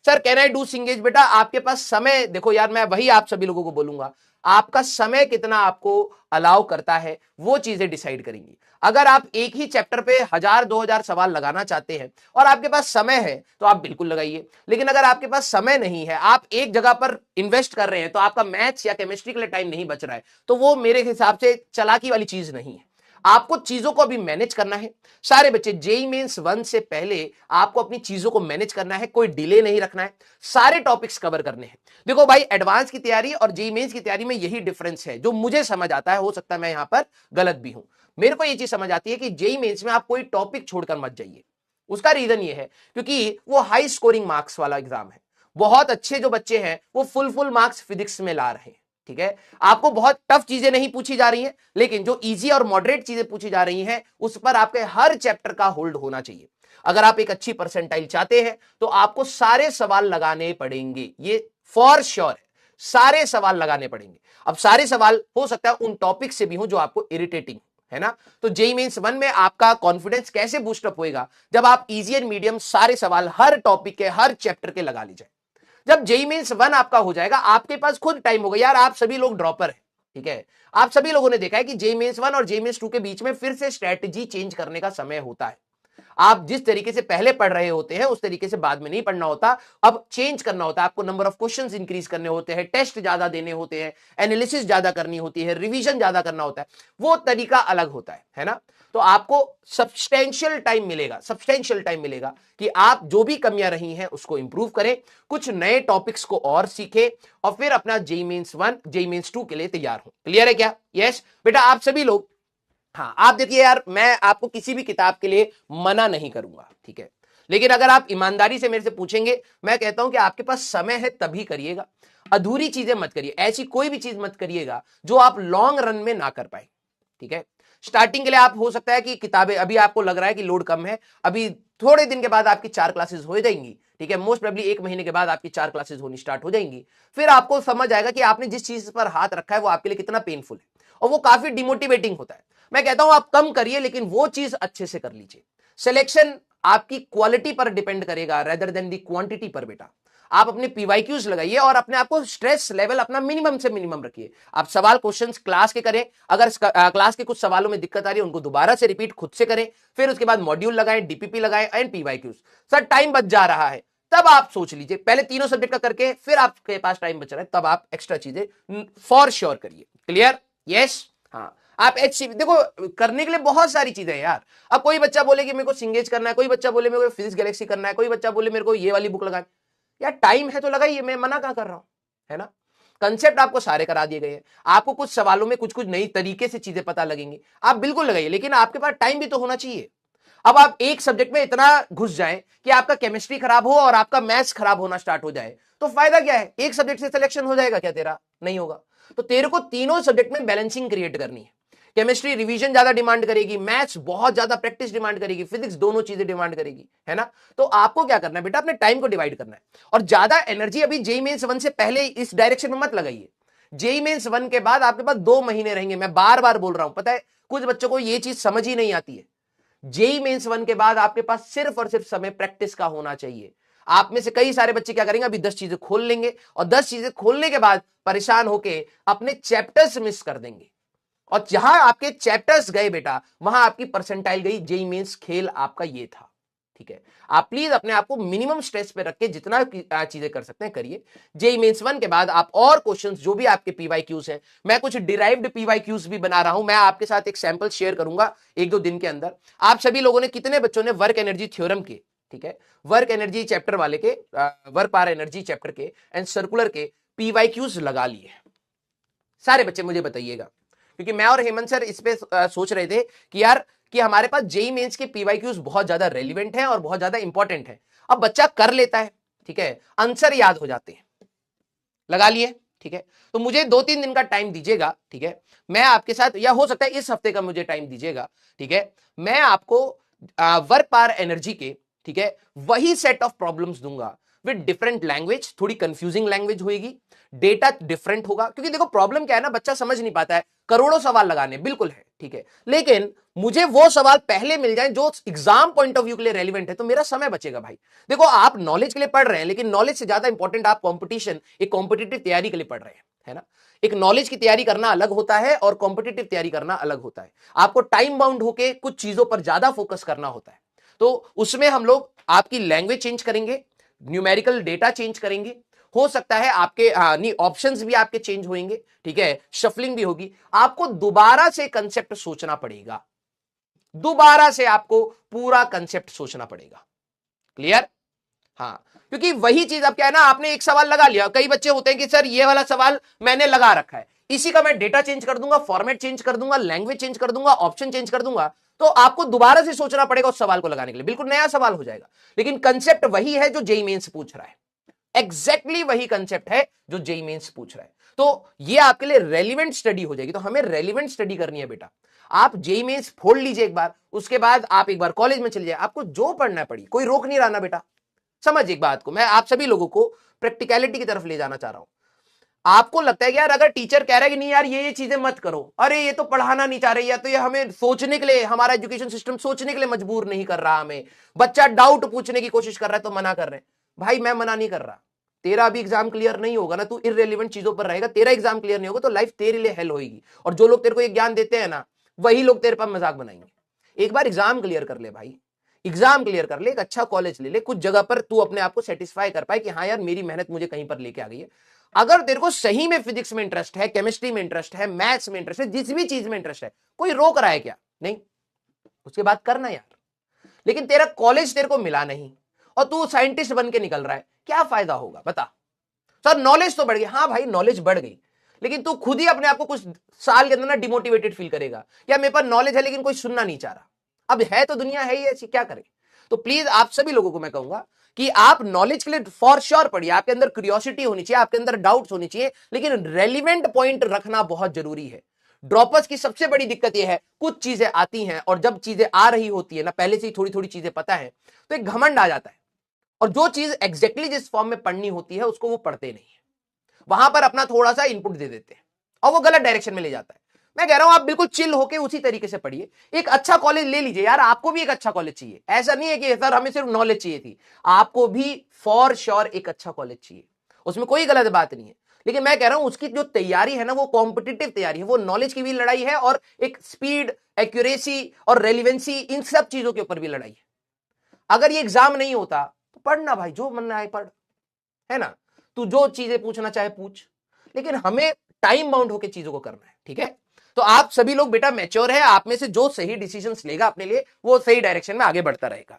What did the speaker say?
Sir can I do सिंगेज? बेटा आपके पास समय, देखो यार मैं वही आप सभी लोगों को बोलूंगा, आपका समय कितना आपको अलाउ करता है वो चीजें डिसाइड करेंगी। अगर आप एक ही चैप्टर पे 1000-2000 सवाल लगाना चाहते हैं और आपके पास समय है तो आप बिल्कुल लगाइए, लेकिन अगर आपके पास समय नहीं है, आप एक जगह पर इन्वेस्ट कर रहे हैं तो आपका मैथ्स या केमिस्ट्री के लिए टाइम नहीं बच रहा है, तो वो मेरे हिसाब से चालाकी वाली चीज नहीं है। आपको चीजों को अभी मैनेज करना है। सारे बच्चे जेईई मेंस 1 से पहले आपको अपनी चीजों को मैनेज करना है, कोई डिले नहीं रखना है, सारे टॉपिक्स कवर करने हैं। देखो भाई एडवांस की तैयारी और जेईई मेंस की तैयारी में यही डिफरेंस है जो मुझे समझ आता है, हो सकता है मैं यहां पर गलत भी हूं। मेरे को यह चीज समझ आती है कि जेईई मेंस में आप कोई टॉपिक छोड़कर मत जाइए। उसका रीजन ये है क्योंकि वो हाई स्कोरिंग मार्क्स वाला एग्जाम है। बहुत अच्छे जो बच्चे हैं वो फुल मार्क्स फिजिक्स में ला रहे हैं, ठीक है। आपको बहुत टफ चीजें नहीं पूछी जा रही हैं, लेकिन जो इजी और मॉडरेट चीजें पूछी जा रही हैं उस पर आपके हर चैप्टर का होल्ड होना चाहिए। अगर आप एक अच्छी परसेंटाइल चाहते हैं तो आपको सारे सवाल लगाने पड़ेंगे, ये फॉर श्योर है, सारे सवाल लगाने पड़ेंगे। अब सारे सवाल हो सकता है उन टॉपिक से भी हो जो आपको इरिटेटिंग है ना। तो जेईई मेंस 1 में आपका कॉन्फिडेंस कैसे बूस्टअप होएगा? जब आप इजी एंड मीडियम सारे सवाल हर टॉपिक के हर चैप्टर के लगा लीजिए। जब जेईई मेंस 1 आपका हो जाएगा, आपके पास खुद टाइम होगा। यार आप सभी लोग ड्रॉपर हैं, ठीक है। आप सभी लोगों ने देखा है कि जेईई मेंस 1 और जेईई मेंस 2 के बीच में फिर से स्ट्रेटजी चेंज करने का समय होता है। आप जिस तरीके से पहले पढ़ रहे होते हैं उस तरीके से बाद में नहीं पढ़ना होता, अब चेंज करना होता है। आपको नंबर ऑफ क्वेश्चंस इंक्रीज करने होते हैं, टेस्ट ज्यादा देने होते हैं, एनालिसिस ज्यादा करनी होती है, रिवीजन ज्यादा करना होता है, वो तरीका अलग होता है ना। तो आपको सब्सटेंशियल टाइम मिलेगा कि आप जो भी कमियां रही हैं उसको इंप्रूव करें, कुछ नए टॉपिक्स को और सीखें और फिर अपना जेईई मेंस 1 जेईई मेंस 2 के लिए तैयार हो। क्लियर है क्या? यस बेटा आप सभी लोग, हाँ आप देखिए यार मैं आपको किसी भी किताब के लिए मना नहीं करूंगा, ठीक है, लेकिन अगर आप ईमानदारी से मेरे से पूछेंगे, मैं कहता हूं कि आपके पास समय है तभी करिएगा। अधूरी चीजें मत करिए, ऐसी कोई भी चीज मत करिएगा जो आप लॉन्ग रन में ना कर पाए, ठीक है। स्टार्टिंग के लिए आप हो सकता है कि किताबें अभी आपको लग रहा है कि लोड कम है, अभी थोड़े दिन के बाद आपकी 4 क्लासेस हो जाएंगी, ठीक है। मोस्ट प्रोबेबली 1 महीने के बाद आपकी 4 क्लासेस होनी स्टार्ट हो जाएंगी। फिर आपको समझ आएगा कि आपने जिस चीज पर हाथ रखा है वो आपके लिए कितना पेनफुल है और वो काफी डिमोटिवेटिंग होता है। मैं कहता हूं आप कम करिए, लेकिन वो चीज अच्छे से कर लीजिए। सिलेक्शन आपकी क्वालिटी पर डिपेंड करेगा रेदर देन दी क्वांटिटी पर। बेटा आप अपने पीवाईक्यूज लगाइए और अपने आप को स्ट्रेस लेवल अपना मिनिमम से मिनिमम रखिए। आप सवाल क्वेश्चंस क्लास के करें, अगर क्लास के कुछ सवालों में दिक्कत आ रही है उनको दोबारा से रिपीट खुद से करें, फिर उसके बाद मॉड्यूल लगाएं, डीपीपी लगाएं एंड पीवाईक्यूज। सर टाइम बच जा रहा है, तब आप सोच लीजिए पहले तीनों सब्जेक्ट का करके फिर आपके पास टाइम बच रहा है, तब आप एक्स्ट्रा चीजें फॉर श्योर करिए। क्लियर? यस। हाँ आप एचसीवी देखो करने के लिए बहुत सारी चीजें हैं यार। अब कोई बच्चा बोले कि मेरे को सिंगेज करना है, कोई बच्चा बोले मेरे को फिजिक्स गैलेक्सी करना है, कोई बच्चा बोले मेरे को ये वाली बुक लगानी। यार टाइम है तो लगाइए, मैं मना कहां कर रहा हूं, है ना। कंसेप्ट आपको सारे करा दिए गए हैं, आपको कुछ सवालों में कुछ कुछ नई तरीके से चीजें पता लगेंगी, आप बिल्कुल लगाइए, लेकिन आपके पास टाइम भी तो होना चाहिए। अब आप एक सब्जेक्ट में इतना घुस जाएं कि आपका केमिस्ट्री खराब हो और आपका मैथ्स खराब होना स्टार्ट हो जाए, तो फायदा क्या है? एक सब्जेक्ट से सिलेक्शन हो जाएगा क्या तेरा? नहीं होगा। तो तेरे को तीनों सब्जेक्ट में बैलेंसिंग क्रिएट करनी है। केमिस्ट्री रिवीजन ज्यादा डिमांड करेगी, मैथ्स बहुत ज्यादा प्रैक्टिस डिमांड करेगी, फिजिक्स दोनों चीजें डिमांड करेगी, है ना। तो आपको क्या करना है बेटा, अपने टाइम को डिवाइड करना है और ज्यादा एनर्जी अभी जेईई मेंस 1 से पहले इस डायरेक्शन में मत लगाइए। जेईई मेंस 1 के बाद आपके पास 2 महीने रहेंगे, मैं बार बार बोल रहा हूं, पता है कुछ बच्चों को यह चीज समझ ही नहीं आती है। जेईई मेंस 1 के बाद आपके पास सिर्फ और सिर्फ समय प्रैक्टिस का होना चाहिए। आप में से कई सारे बच्चे क्या करेंगे, अभी 10 चीजें खोल लेंगे और 10 चीजें खोलने के बाद परेशान होके अपने चैप्टर्स मिस कर देंगे, और जहां आपके चैप्टर्स गए बेटा वहां आपकी परसेंटाइल गई। जेईई मेंस खेल आपका ये था, ठीक है। आप प्लीज अपने आप को मिनिमम स्ट्रेस पे रख के जितना चीजें कर सकते हैं करिए। जेईई मेंस 1 के बाद आप और क्वेश्चंस जो भी आपके पीवाईक्यूज हैं, मैं कुछ डिराइव्ड पीवाईक्यूज भी बना रहा हूं, मैं आपके साथ एक सैंपल शेयर करूंगा 1-2 दिन के अंदर। आप सभी लोगों ने, कितने बच्चों ने वर्क एनर्जी थ्योरम के, ठीक है, वर्क एनर्जी चैप्टर वाले के, वर्क पावर एनर्जी चैप्टर के एंड सर्कुलर के पीवाईक्यूज लगा लिए? सारे बच्चे मुझे बताइएगा, क्योंकि मैं और हेमंत सर इस पे सोच रहे थे कि यार कि हमारे पास जेईई मेंस के पीवाईक्यूज बहुत ज्यादा रेलिवेंट हैं और बहुत ज्यादा इंपॉर्टेंट है। अब बच्चा कर लेता है, ठीक है, आंसर याद हो जाते हैं, लगा लिए, ठीक है। तो मुझे 2-3 दिन का टाइम दीजिएगा, ठीक है, मैं आपके साथ, या हो सकता है इस हफ्ते का मुझे टाइम दीजिएगा, ठीक है, मैं आपको वर्क पावर एनर्जी के, ठीक है, वही सेट ऑफ प्रॉब्लम्स दूंगा विद डिफरेंट लैंग्वेज, थोड़ी कंफ्यूजिंग लैंग्वेज होगी, डेटा डिफरेंट होगा। क्योंकि देखो प्रॉब्लम क्या है ना, बच्चा समझ नहीं पाता है, करोड़ों सवाल लगाने बिल्कुल है, ठीक है, लेकिन मुझे वो सवाल पहले मिल जाए जो एग्जाम पॉइंट ऑफ व्यू के लिए रेलिवेंट है, तो मेरा समय बचेगा भाई। देखो आप नॉलेज के लिए पढ़ रहे हैं, लेकिन नॉलेज से ज्यादा इंपॉर्टेंट आप कॉम्पिटिशन, एक कॉम्पिटिटिव तैयारी के लिए पढ़ रहे हैं, है ना। एक नॉलेज की तैयारी करना अलग होता है और कॉम्पिटिटिव तैयारी करना अलग होता है। आपको टाइम बाउंड होके कुछ चीजों पर ज्यादा फोकस करना होता है। तो उसमें हम लोग आपकी लैंग्वेज चेंज करेंगे, न्यूमेरिकल डेटा चेंज करेंगे, हो सकता है आपके नहीं ऑप्शंस भी आपके चेंज होंगे, ठीक है, शफलिंग भी होगी। आपको दोबारा से कंसेप्ट सोचना पड़ेगा, दोबारा से आपको पूरा कंसेप्ट सोचना पड़ेगा। क्लियर? हाँ, क्योंकि वही चीज अब क्या है ना, आपने एक सवाल लगा लिया, कई बच्चे होते हैं कि सर ये वाला सवाल मैंने लगा रखा है, इसी का मैं डेटा चेंज कर दूंगा, फॉर्मेट चेंज कर दूंगा, लैंग्वेज चेंज कर दूंगा, ऑप्शन चेंज कर दूंगा, तो आपको दोबारा से सोचना पड़ेगा उस सवाल को लगाने के लिए, बिल्कुल नया सवाल हो जाएगा। लेकिन कंसेप्ट वही है जो जेईई मेंस पूछ रहा है, एग्जैक्टली वही कंसेप्ट है जो जेईई मेंस पूछ रहा है। तो ये आपके लिए रेलिवेंट स्टडी हो जाएगी। तो हमें रेलिवेंट स्टडी करनी है बेटा। आप जेईई मेंस फोड़ लीजिए एक बार, उसके बाद आप एक बार कॉलेज में चले जाए, आपको जो पढ़ना पड़ी, कोई रोक नहीं रहा ना बेटा। समझ एक बात को, मैं आप सभी लोगों को प्रैक्टिकलिटी की तरफ ले जाना चाह रहा हूं। आपको लगता है कि यार अगर टीचर कह रहा है कि नहीं यार ये चीजें मत करो, अरे ये तो पढ़ाना नहीं चाह रहे, या तो ये हमें सोचने के लिए, हमारा एजुकेशन सिस्टम सोचने के लिए मजबूर नहीं कर रहा, हमें बच्चा डाउट पूछने की कोशिश कर रहा है तो मना कर रहे हैं। भाई मैं मना नहीं कर रहा, तेरा अभी एग्जाम क्लियर नहीं होगा ना, तू इररिलेवेंट चीजों पर रहेगा, तेरा एग्जाम क्लियर नहीं होगा तो लाइफ तेरे लिए हेल होगी। और जो लोग तेरे को ये ज्ञान देते हैं ना, वही लोग तेरे पर मजाक बनाएंगे। एक बार एग्जाम क्लियर कर ले भाई, एग्जाम क्लियर कर ले, एक अच्छा कॉलेज ले ले, कुछ जगह पर तू अपने आप को सेटिस्फाई कर पाए कि हाँ यार मेरी मेहनत मुझे कहीं पर लेके आ गई है। अगर तेरे को सही में फिजिक्स में इंटरेस्ट है, केमिस्ट्री में इंटरेस्ट है, मैथ्स में इंटरेस्ट है, जिस भी चीज में इंटरेस्ट है, कोई रोक रहा है क्या? नहीं, उसके बाद करना यार। लेकिन तेरा कॉलेज तेरे को मिला नहीं और तू साइंटिस्ट बन के निकल रहा है, क्या फायदा होगा बता? सर नॉलेज तो बढ़ गई, हाँ भाई नॉलेज बढ़ गई, लेकिन तू खुद ही अपने आप को कुछ साल के अंदर ना डिमोटिवेटेड फील करेगा, या मेरे पास नॉलेज है लेकिन कोई सुनना नहीं चाह रहा। अब है तो दुनिया है ही ऐसी, क्या करे। तो प्लीज आप सभी लोगों को मैं कहूंगा कि आप नॉलेज के लिए फॉर श्योर पढ़िए, आपके अंदर क्यूरियोसिटी होनी चाहिए, आपके अंदर डाउट्स होनी चाहिए, लेकिन रेलिवेंट पॉइंट रखना बहुत जरूरी है। ड्रॉपर्स की सबसे बड़ी दिक्कत यह है, कुछ चीजें आती हैं और जब चीजें आ रही होती है ना, पहले से ही थोड़ी थोड़ी चीजें पता है, तो एक घमंड आ जाता है, और जो चीज एग्जैक्टली जिस फॉर्म में पढ़नी होती है उसको वो पढ़ते नहीं है, वहां पर अपना थोड़ा सा इनपुट दे देते हैं और वो गलत डायरेक्शन में ले जाता है। मैं कह रहा हूं आप बिल्कुल चिल होके उसी तरीके से पढ़िए, एक अच्छा कॉलेज ले लीजिए यार, आपको भी एक अच्छा कॉलेज चाहिए, ऐसा नहीं है कि सर हमें सिर्फ नॉलेज चाहिए थी, आपको भी फॉर श्योर एक अच्छा कॉलेज चाहिए, उसमें कोई गलत बात नहीं है। लेकिन मैं कह रहा हूं उसकी जो तैयारी है ना, वो कॉम्पिटिटिव तैयारी है, वो नॉलेज की भी लड़ाई है और एक स्पीड, एक्यूरेसी और रेलिवेंसी, इन सब चीजों के ऊपर भी लड़ाई है। अगर ये एग्जाम नहीं होता तो पढ़ना भाई, जो मन आए पढ़, है ना, तू जो चीजें पूछना चाहे पूछ, लेकिन हमें टाइम बाउंड होकर चीजों को करना है, ठीक है। तो आप सभी लोग बेटा मैच्योर है, आप में से जो सही डिसीजंस लेगा अपने लिए वो सही डायरेक्शन में आगे बढ़ता रहेगा।